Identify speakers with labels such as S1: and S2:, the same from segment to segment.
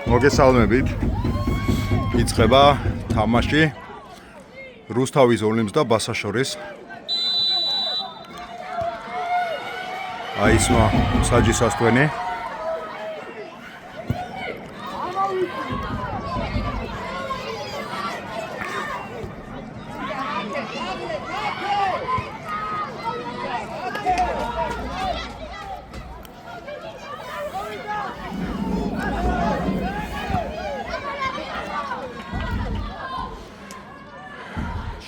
S1: მოგესალმებით. იწყება თამაში რუსთავის ოლიმპს და ბასას შორის. აისმა საჯის ასტვენი.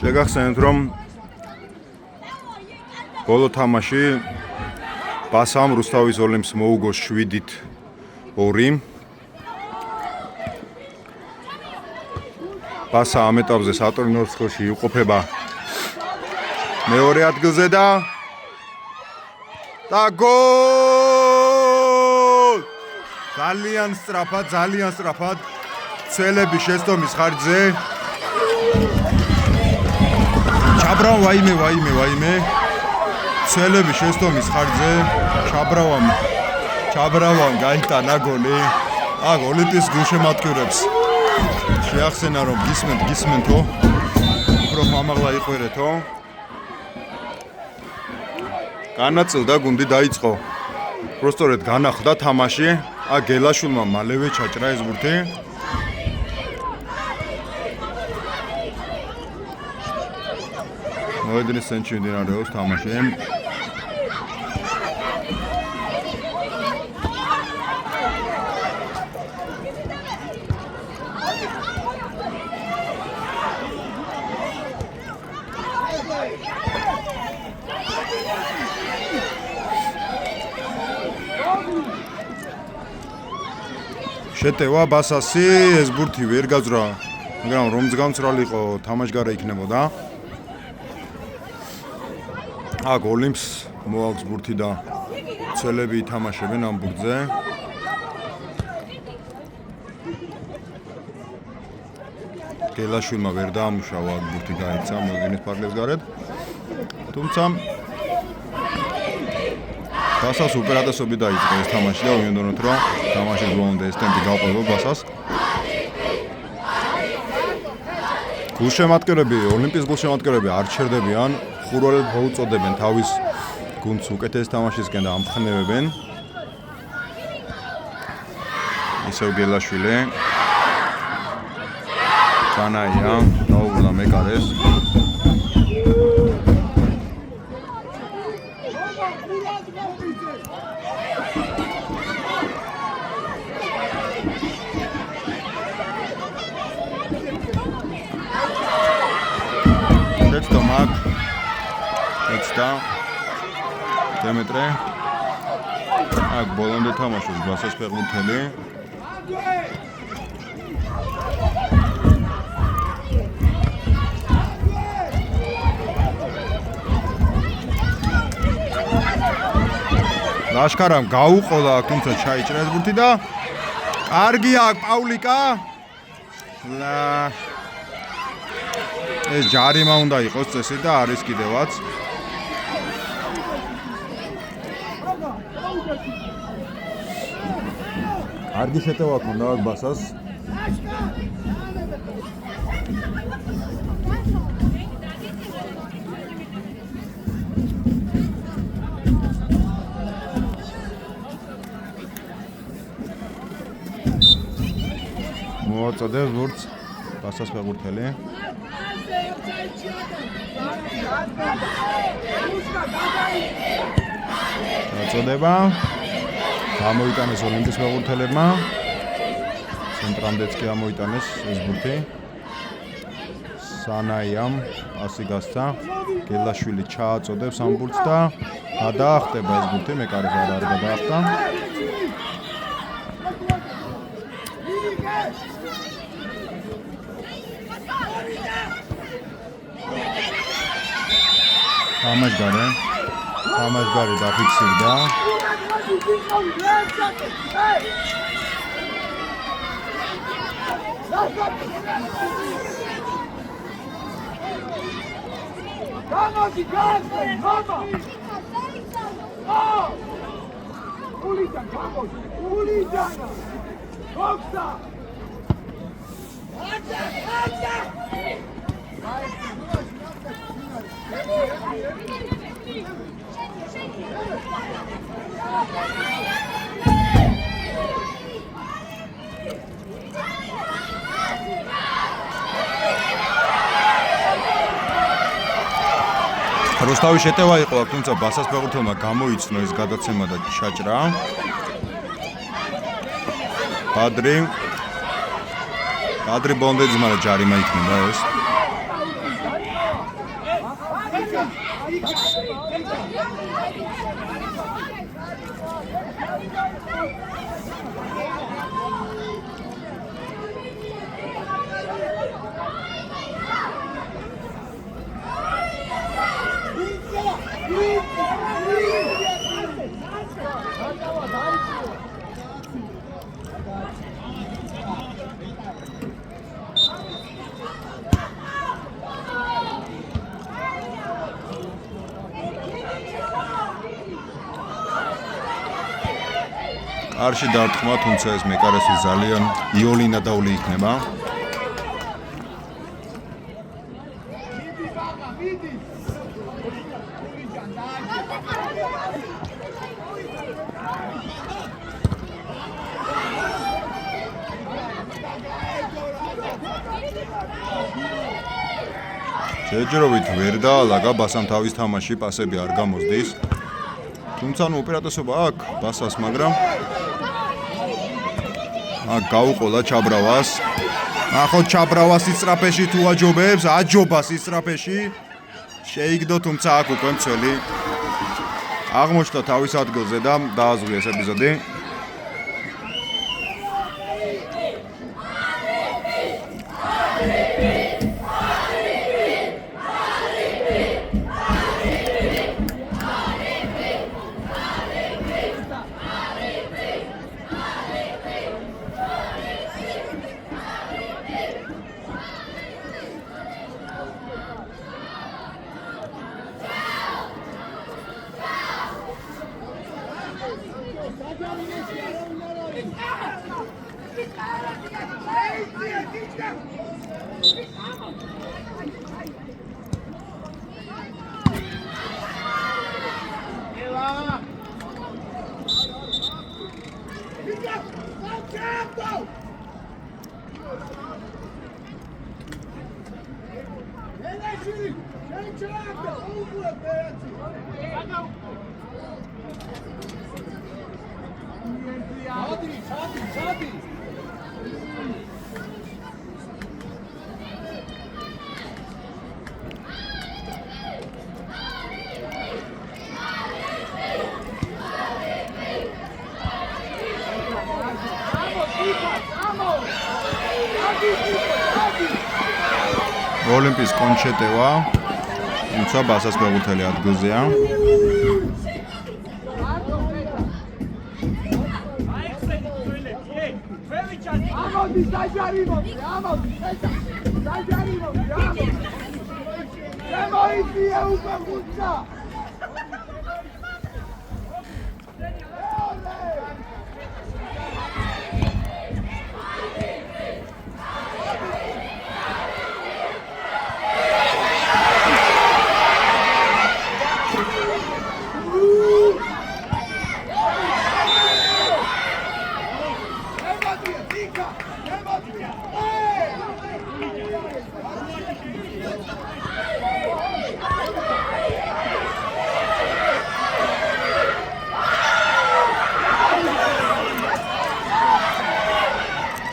S1: შეგახსენებთ, რომ ბოლო თამაში ბასამ რუსთავის ოლიმპს მოუგო 7-2. ბასა ამ ეტაპზე სატურნიროს ხელში იყოფება მეორე ადგილზე და გოლ! ძალიან სწრაფად ცელები შეცდომის ხარჯზე. ვაიმე ცელები შეცდომის ხარჯზე ჩაბრავამ გაიტანა გოლი. ოლიმპის გულშემატკივრებს შეახსენა, რომ გისმენთო, უფრო მომაღლა იყვერეთო. განაწილდა გუნდი დაიწყო. პროსტორეთ განახლდა თამაში. გელაშვილმა მალევე ჩაჭრა ეს ბურთი. მოედნის ცენტრში მიმდინარეობს თამაში. შეტევა ბასასი, ეს ბურთი ვერ გაძრა, მაგრამ რომც გამცრალი იყო, თამაშგარა იქნებოდა. ოლიმპს მოაქვს ბურთი და ცელები ითამაშებენ ამ ბურთზე. გელაშვილმა ვერ დაამუშავა ბურთი გაიცა მოედნის ფარგლებს გარეთ. თუმცა ბასას უპირატესობი დაიწყო ეს თამაში და ვიმეორებთ, რომ თამაშის ბოლომდე ეს ტემპი გავყვება ბასას. ოლიმპის გულშემატკივრები არ ჩერდებიან. ხურვალებს მოუწოდებენ თავის გუნდს უკეთეს თამაშისკენ და ამხნევებენ. ისევ გელაშვილი. კანაია დაუბრუნდა მეკარეს. დემეტრე ბოლომდე თამაშობს ბასას ფეხბურთელი. ლაშქარამ გაუყოლა, თუმცა ჩაიჭრა ეს ბურთი და კარგია პავლიკა. ეს ჯარიმა უნდა იყოს წესი და არის კიდევაც. კარგი შეტევა ჰქონდა ბასას. მოაწოდებს ბურთს ბასას ფეხბურთელი. მოაწოდება გამოიტანეს ოლიმპის ფეხბურთელებმა. ცენტრამდეც კი ამოიტანეს ეს ბურთი. სანაიამ პასი გასცა. გელაშვილი ჩააწოდებს ამ ბურთს და გადაახტება ეს ბურთი, მეკარეს არ გადაახტა. თამაშგარი დაფიქსირდა. როსტავის შეტევა იყო აქ, თუმცა ბასას ფეხბურთელმა გამოიცნო ეს გადაცემა და ჩაჭრა. ბადრი ბონდეძის მარა ჯარიმა იქნება ეს. არში დარტყმა, თუმცა ეს მეკარესის ძალიან იოლინადავლი იქნება. ჯერჯერობით ვერ დაალაგა ბასამ თავის თამაში, პასები არ გამოსდის. თუმცა უპირატესობა აქვს ბასას, მაგრამ გაუყოლა ჩაბრავას. ახლა ჩაბრავას ისწრაფეში თუ აჯობებს, აჯობას ისწრაფეში. შეიგდო, თუმცა აქ უკვე მცველი აღმოჩნდა თავის ადგილზე და დააზღვია ეს ეპიზოდი. ოლიმპის კონჩეტევა, თუმცა ბასას ფეხბურთელი ადგილზეა.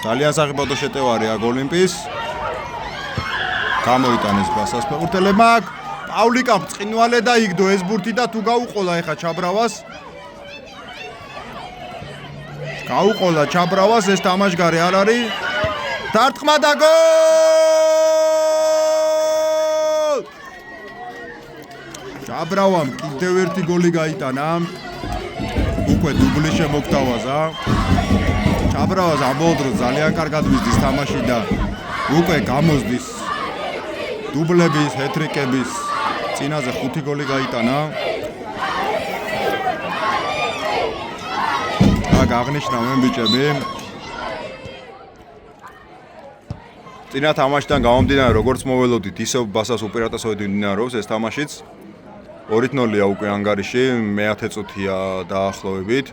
S1: ძალიან საფეხბურთო შეტევარი აქ ოლიმპის. გამოიტანეს ბასას ფეხბურთელებმა. პავლიკამ წინვალე დაიგდო ეს ბურთი და თუ გაუყოლა ეხა ჩაბრავას. გაუყოლა ჩაბრავას, ეს თამაშგარი არ არის. დარტყმა და გოლ! ჩაბრავამ კიდევ ერთი გოლი გაიტანა. უკვე დუბლი შემოგთავაზა. ჩაბრავას ამბოლ დროს ძალიან კარგად მისდის თამაში და უკვე გამოსდის დუბლების, ჰეტრიკების წინაზე 5 გოლი გაიტანა. აქ აღნიშნავენ ბიჭები წინა თამაშიდან გამომდინარე, როგორც მოველოდით, ისევ ბასას უპირატესობით მიმდინარეობს ეს თამაშიც. 2-0-ია უკვე ანგარიში, მე-10 წუთია დაახლოებით.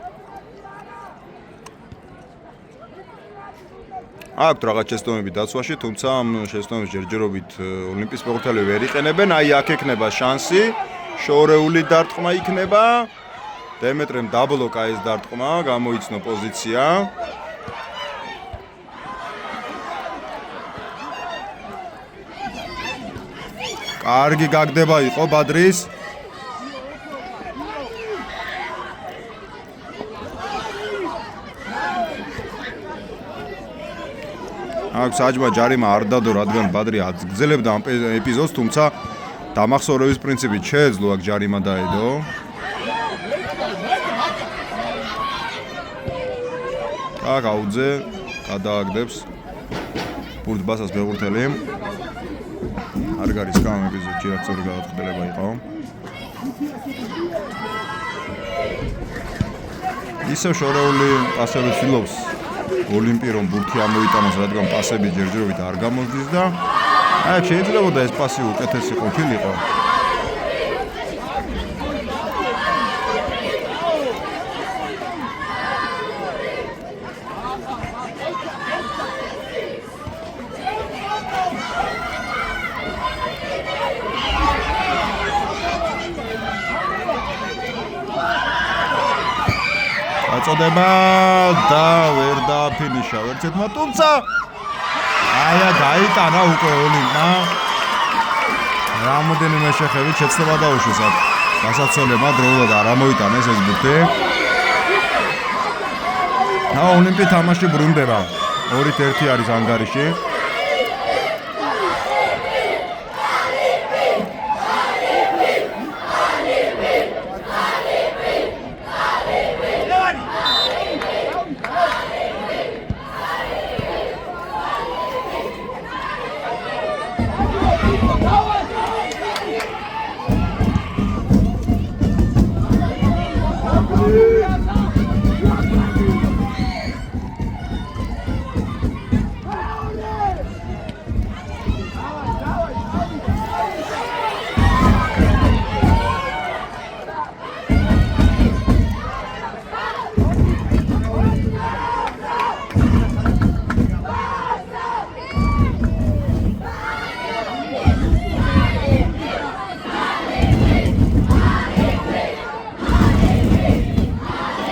S1: აქვთ რაღაც შეცდომები დაცვაში, თუმცა ამ შეცდომების ჯერჯერობით ოლიმპიის ფეხბურთელები ვერ იყენებენ. აი აქ ექნება შანსი, შორეული დარტყმა იქნება. დემეტრემ დაბლოკა ეს დარტყმა, გამოიცნო პოზიცია. კარგი გაგდება იყო ბადრის. აქ საჯმა ჯარიმა არ დადო, რადგან ბადრი აგრძელებდა ამ ეპიზოდს, თუმცა დამახსოვრების პრინციპით შეეძლო აქ ჯარიმა დაედო. კაკაუძე გადააგდებს ბურთბასას ფეხბურთელი. არ გარის კამ ეპიზოდში რაც ორი გადაწყვეტილება იყო. ისევ შორეული პასები ცდილობს ოლიმპირომ ბურთი ამოიტანოს, რადგან პასები ჯერჯერობით არ გამოსდის და აი შეიძლებოდა ეს პასი უკეთესი ყოფილიყო. წოდება და ვერ დააფინიშა ვერცერთმა, თუმცა აია გაიტანა უკვე ოლიმპმა. რამოდენიმე შეხებით შეცდომა დაუშვეს აქ გასაცოლებმა, დროულად არ ამოიტანეს ეს ბურთი. ოლიმპი თამაში ბრუნდება. 2-1 არის ანგარიში.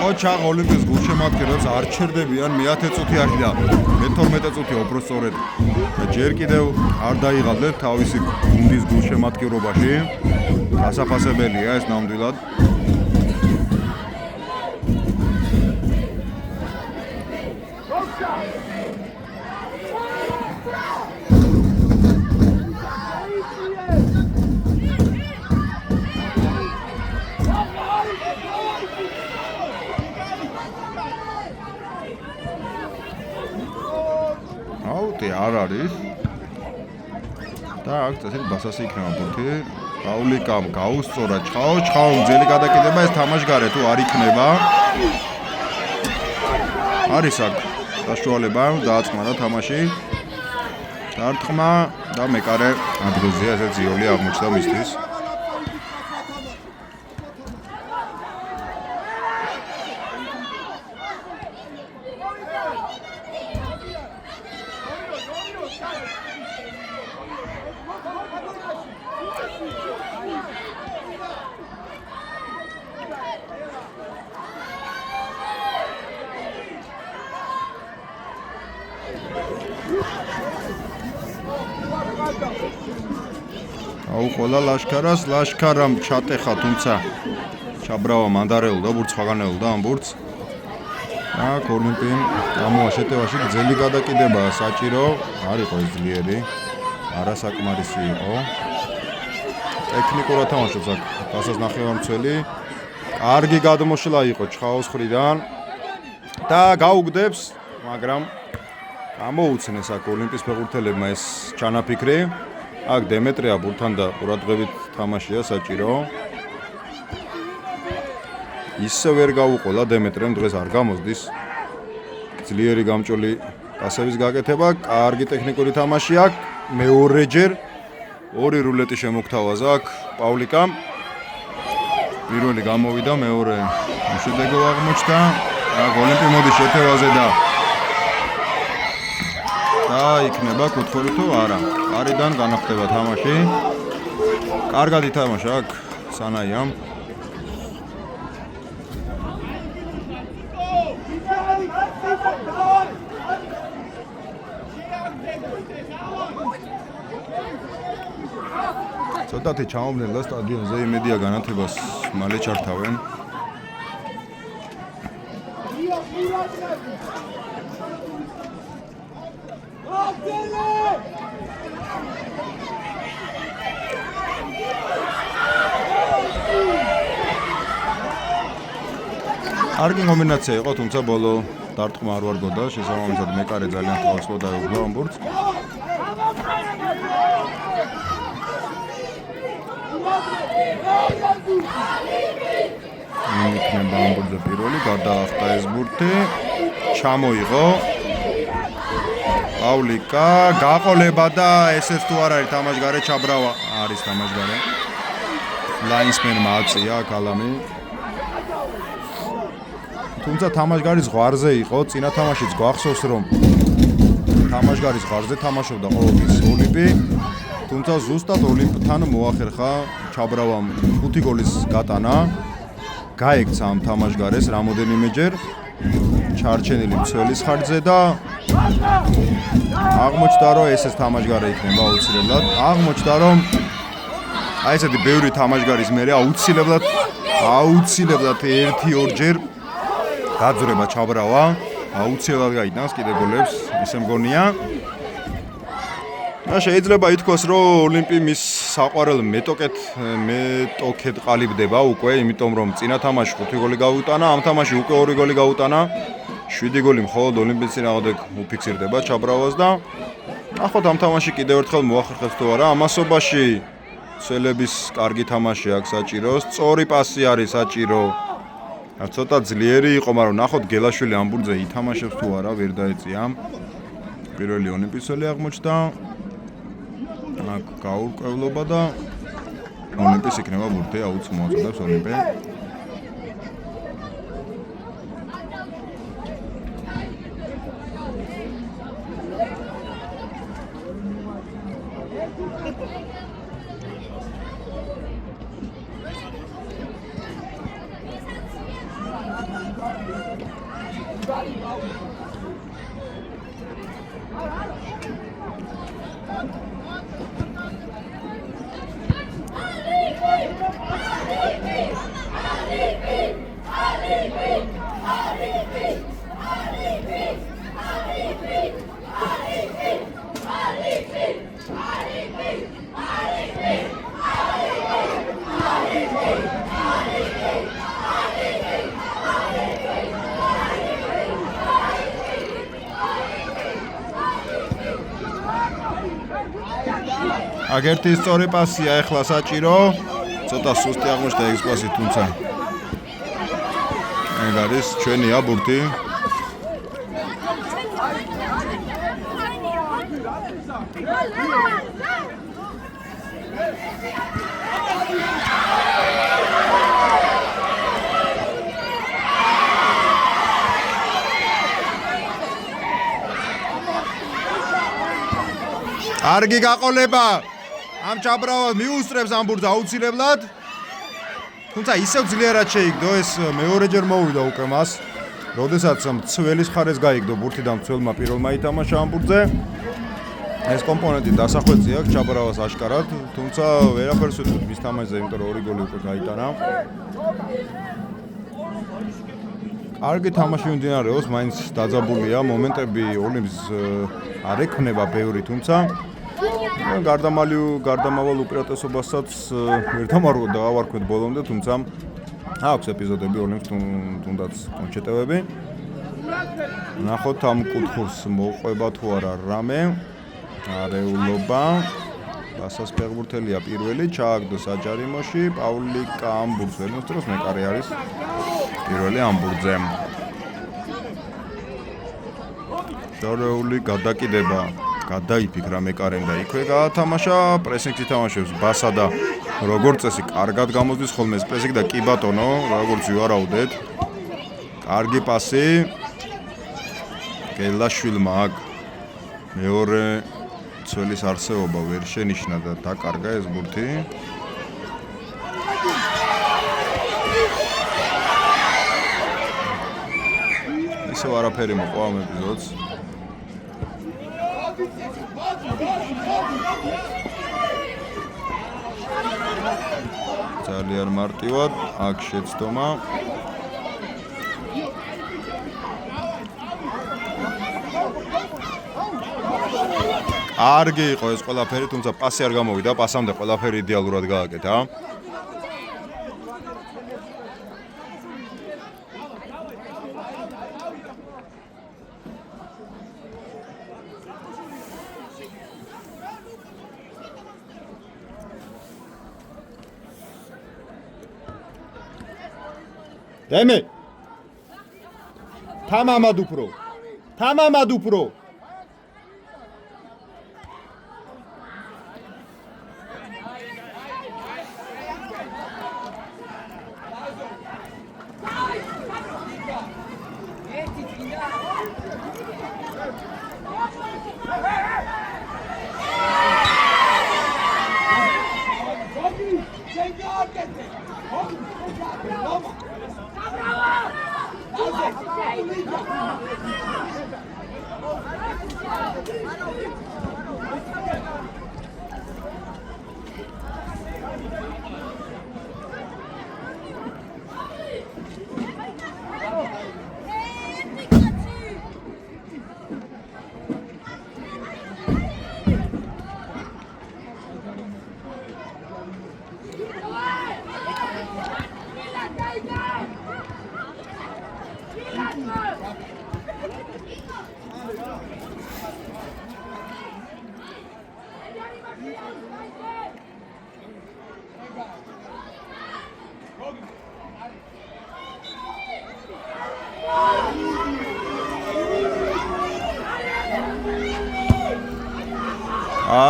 S1: ოჩაღ ოლიმპის გულშემატკივრებს არ ჩერდებიან მე-10 წუთი არის და მე-12 წუთი უბრალოდ ჯერ კიდევ არ დაიღალდეთ თავისი გუნდის გულშემატკივრობაში. გასაფასებელია ეს ნამდვილად. არ არის და აქ წესით ბასასი იქნება ბურთი. გაულიკამ გაუსწორა ჩხაო ძელი გადაკიდება, ეს თამაშგარე თუ არ იქნება. არის აქ საშუალება დააწყმარა თამაში. დარტყმა და მეკარე ადგილზე ასე ძიოლი აღმოჩნდა მისთვის. აუყოლა ლაშქარამ ჩატეხა, თუმცა ჩაბრავა მანდარეულდა ბურთს, ხაგანეულდა ამ ბურთს. აქ ოლიმპიმ გამოვა შეტევაში გრძელი გადაკიდება საჭირო, არ იყო ეს ძლიერი, არასაკმარისი იყო. ტექნიკურად თამაშობს აქ ბასას ნახევარმცველი. კარგი გადმოშლა იყო ჩხაოს მხრიდან და გაუგდებს, მაგრამ გამოუცნეს აქ ოლიმპის ფეხბურთელებმა ეს ჩანაფიქრი. აქ დემეტრია ბურთთან და ყურადღებით თამაშია საჭირო. ისე ვერ გაუყოლა დემეტრემ, დღეს არ გამოსდის. ძლიერი გამჭოლი პასების გაკეთება, კარგი ტექნიკური თამაში აქვს. მეორეჯერ ორი რულეტი შემოგთავაზა აქ პავლიკამ. პირველი გამოვიდა, მეორე უშედეგო აღმოჩნდა. აქ ოლიმპი მოდის შეთევაზე და იქნება კუთხოვრი თუ არა. კარიდან განახდება თამაში. კარგად ითამაშა აქ სანაიამ. ცოტათი ჩამოვდნენ და სტადიონზე იმედია განათებას მალე ჩართავენ. კარგი კომბინაცია იყო, თუმცა ბოლო დარტყმა არ ვარგოდა, შესაბამისად მეკარე ძალიან თავისუფლად დაეუფლა ამ ბურთს. იქნება ამ ბურთზე პირველი, გადაახტა ეს ბურთი, ჩამოიღო. პავლიკა, გაყოლება და ესეც თუ არ არის თამაშგარე, ჩაბრავა არის თამაშგარე. ლაინსმენმა აწია კალამი. თუმცა თამაშგარი ზღვარზე იყო, წინა თამაშიც გვახსოვს რომ თამაშგარი ზღვარზე თამაშობდა ყოველთვის ოლიმპი. თუმცა ზუსტად ოლიმპთან მოახერხა ჩაბრავამ 5 გოლის გატანა. გაექცა ამ თამაშგარეს რამოდენიმეჯერ ჩარჩენილი მცველის ხარჯზე და აღმოჩნდა რომ ესეც თამაშგარე იქნება აუცილებლად. აღმოჩნდა რომ აი ესეთი ბევრი თამაშგარის მერე აუცილებლად 1-2 გაძრება ჩაბრავა, აუცილებლად გაიტანს კიდე გოლებს, ისე მგონია. და შეიძლება ითქვას, რომ ოლიმპი მის საყვარელ მეტოქედ ყალიბდება უკვე, იმიტომ რომ წინა თამაში 5 გოლი გაუტანა, ამ თამაში უკვე 2 გოლი გაუტანა. 7 გოლი მხოლოდ ოლიმპის წინააღმდეგ უფიქსირდება ჩაბრავას და ნახოთ ამ თამაში კიდევ ერთხელ მოახერხებს თუ არა. ამასობაში ცელების კარგი თამაში აქვს საჭირო, სწორი პასი არის საჭირო. ცოტა ძლიერი იყო, მაგრამ ნახოთ გელაშვილი ამ ბურთზე ითამაშებს თუ არა, ვერ დაეწია. პირველი ოლიმპისელი აღმოჩნდა. აქ გაურკვევლობა და ოლიმპის იქნება ბურთი, აუც მოაწოდებს ოლიმპი. აგერთი სწორი პასია ეხლა საჭირო. ცოტა სუსტი აღმოჩნდა ეს პასი, თუმცა ეგ არის ჩვენია ბურთი. კარგი გაყოლება. ამ ჩაბრავა მიუსწრებს ამ ბურთს აუცილებლად. თუმცა ისევ ძლიერად შეიგდო, ეს მეორეჯერ მოვიდა უკვე მას. როდესაც მცველის ხარეს გაიგდო ბურთი და მცველმა პირველმა ითამაშა ამ ბურთზე. ეს კომპონენტი დასახვეწი აქვს ჩაბრავას აშკარად, თუმცა ვერაფერს ვიტყვით მის თამაშზე, იმიტომ რომ 2 გოლი უკვე გაიტანა. კარგი თამაში მიმდინარეობს, მაინც დაძაბულია, მომენტები ოლიმპს არ ექნება ბევრი, თუმცა გარდამავალ უპირატესობასაც ერთამარგო დავარქვეთ ბოლომდე, თუმცა აქვს ეპიზოდები ოლიმპს თუნდაც კონჩეტევები. ნახოთ ამ კუთხურს მოყვება თუ არა რამე. არეულობა. პასას ფეხბურთელია პირველი, ჩააგდო საჯარიმოში, პავლიკა ამ ბურთს ვერ მოსწრებს, მეკარე არის პირველი ამ ბურთზე. შორეული გადაკიდება გადაიფიქრა მეკარემ და იქვე გაათამაშა პრესინგს ითამაშებს ბასა და როგორც წესი კარგად გამოსდის ხოლმე ეს პრესინგი და კი ბატონო როგორც ვივარაუდეთ კარგი პასი გელაშვილმა აქ მეორე ცველის არსებობა ვერ შენიშნა და დაკარგა ეს ბურთი ისევ არაფერი მოყვა ამ ეპიზოდს ძალიან მარტივად აქ შეცდომა კარგი იყო ეს ყველაფერი თუმცა პასი არ გამოვიდა პასამდე ყველაფერი იდეალურად გააკეთა დემე თამამად უფრო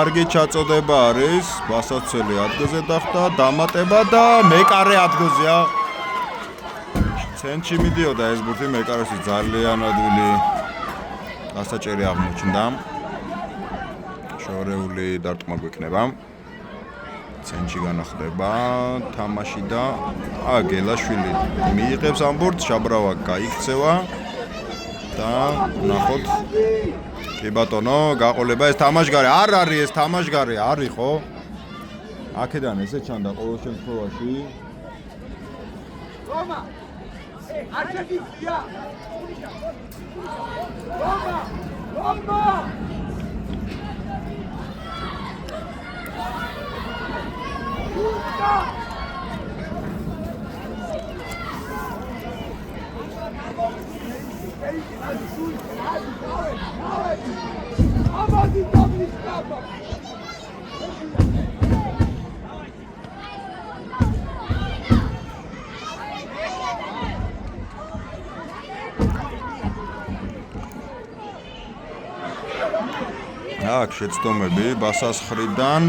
S1: კარგი ჩაწოდება არის ბასაცელი ადგილზე დახტა დამატება და მეკარე ადგილზეა ცენტრში მიდიოდა ეს ბურთი მეკარეში ძალიან ადვილი გასაჭერი აღმოჩნდა შორეული დარტყმა გვექნება ცენტრში განახლდება თამაში და გელაშვილი მიიღებს ამ ბურთს შაბრავა გაიქცევა და ნახოთ კი ბატონო გაყოლება ეს თამაშგარე არ არის ეს თამაშგარე არის ხო აქედან ესე ჩანდა ყოველ შემთხვევაში რომა არჩევია რომა აქ შეცდომები ბასას ხრიდან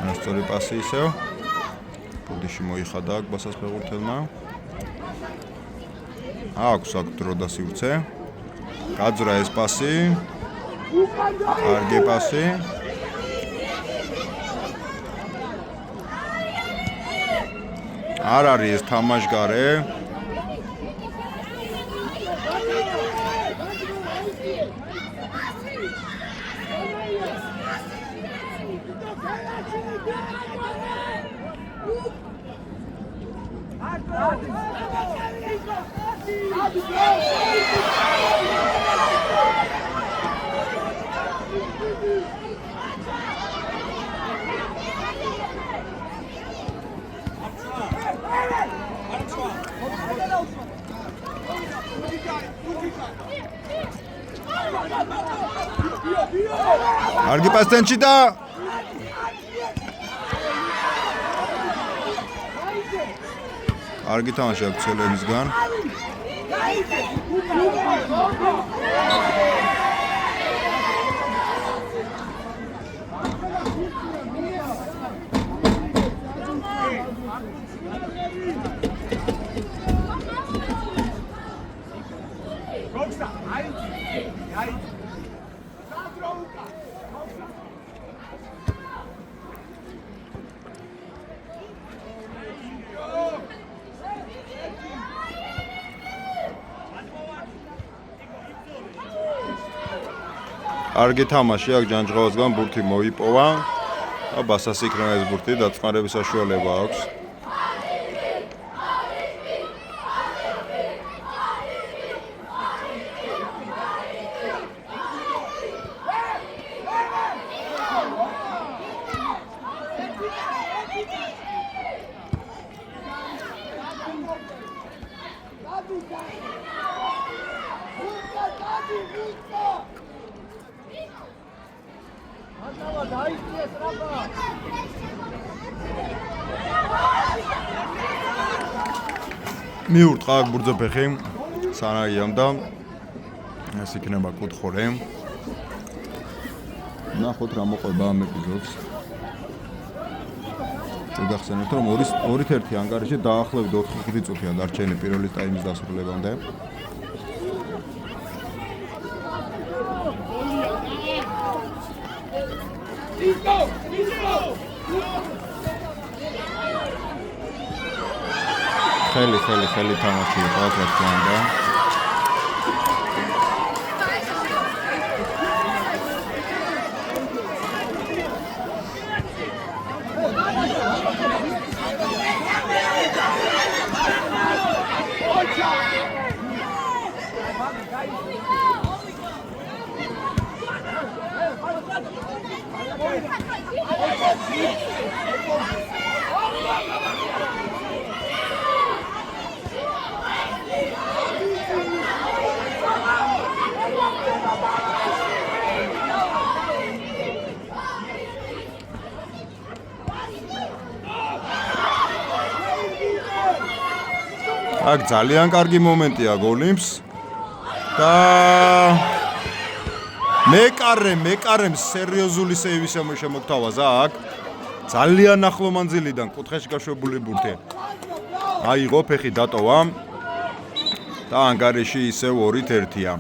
S1: ასწორი პასი ისევ ბუდიში მოიხადა აქ ბასას ფეხბურთელმა აქვს აქ დრო და სივრცე გაძრა ეს პასი კარგი პასი არ არის ეს თამაშგარე კარგი პასტენჩი და კარგი თამაში აქვს ცელებისგან. კარგი თამაში აქვს ჯანჯღავასგან ბურთი მოიპოვა და ბასას იქნება ეს ბურთი დაწყარების საშუალება აქვს. მიურტყა აქ ბურძოფეხი სანაიამ და ეს იქნება კუთხური. ნახოთ რა მოყვება ამ ეპიზოდს. შეგახსენებთ რომ 2-1 ანგარიში დაახლოებით 4-5 წუთია დარჩენილი პირველი ტაიმის დასრულებამდე. ხელი თამაში იყო რა თქმა უნდა. აქ ძალიან კარგი მომენტია გოლიმს და მეკარემ სერიოზული სეივის შემოგთავაზა აქ ძალიან ახლო მანძილიდან კუთხეში გაშვებული ბურთი აიღო, ფეხი დატოვა და ანგარიში ისევ 2-1-ია.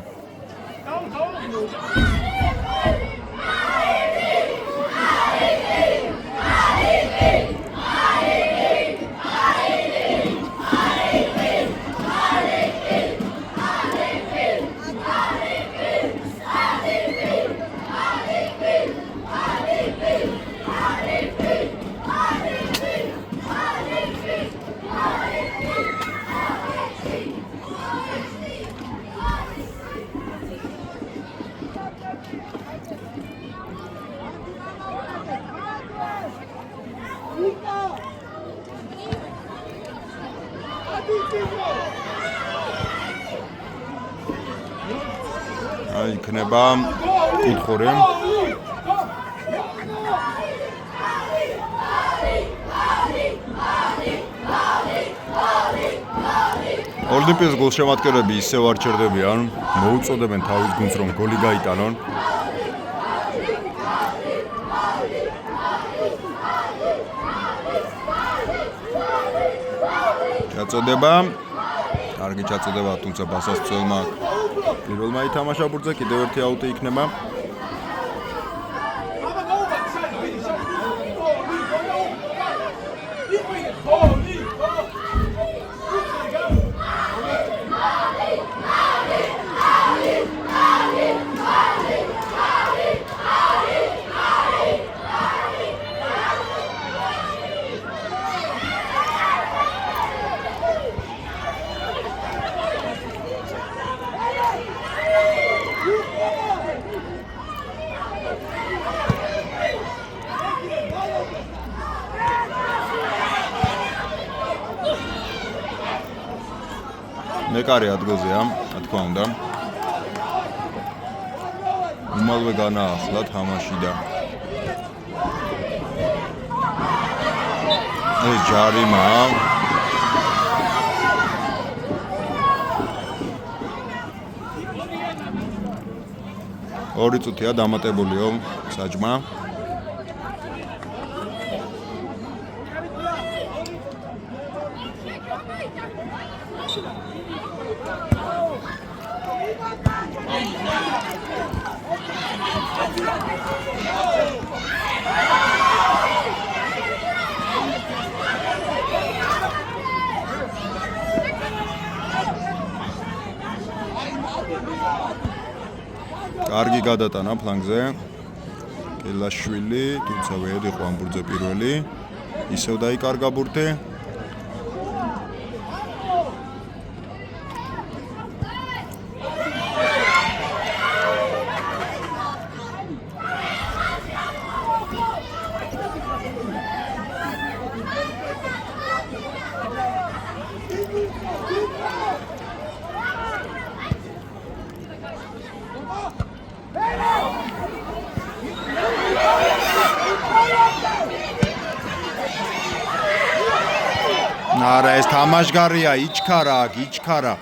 S1: იქნება კუთხური. ოლიმპიის გოლშემატკივრები ისევ არ ჩერდებიან, მოუწოდებენ თავის გუნდს რომ გოლი გაიტანონ. ჩაწოდება, კარგი ჩაწოდება, თუმცა ბასასწველმა პირველმა ითამაშა ბურთზე, კიდევ ერთი აუტი იქნება. მეკარე ადგილზეა, რა თქმა უნდა. უმალვე განაახლა თამაში და ეს ჯარიმა 2 წუთია დამატებულიო საჯმა. კარგი გადატანა ფლანგზე. კელაშვილი, თუმცა ვერ იყო ამ ბურთზე პირველი. ისევ დაიკარგა ბურთი. არა ეს თამაშგარია, იჩქარა აქ, იჩქარა.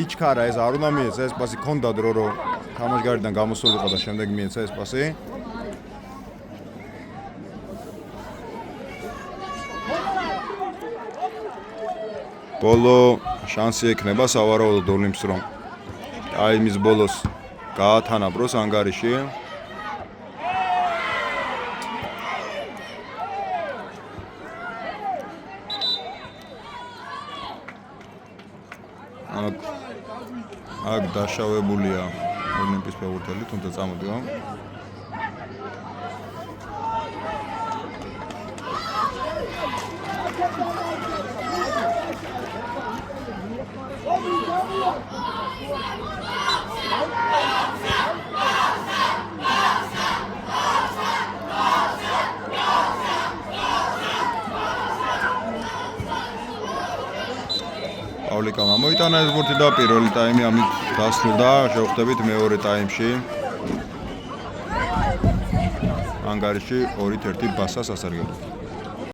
S1: იჩქარა ეს არ უნდა მიეცა ეს პასი ქონდა დრო რომ თამაშგარიდან გამოსულიყო და შემდეგ მიეცა ეს პასი. ბოლო შანსი ექნება სავარაუდოდ ოლიმპს რომ ტაიმის ბოლოს გაათანაბროს ანგარიში. აქ დაშავებულია ოლიმპის ფეხბურთელი, თუმცა წამოდიო. პავლიკამ ამოიტანა ეს ბურთი და პირველი ტაიმი ამით დასრულდა. შევხვდებით მეორე ტაიმში. ანგარიში 2-1 ბასას ასარგებლოდ.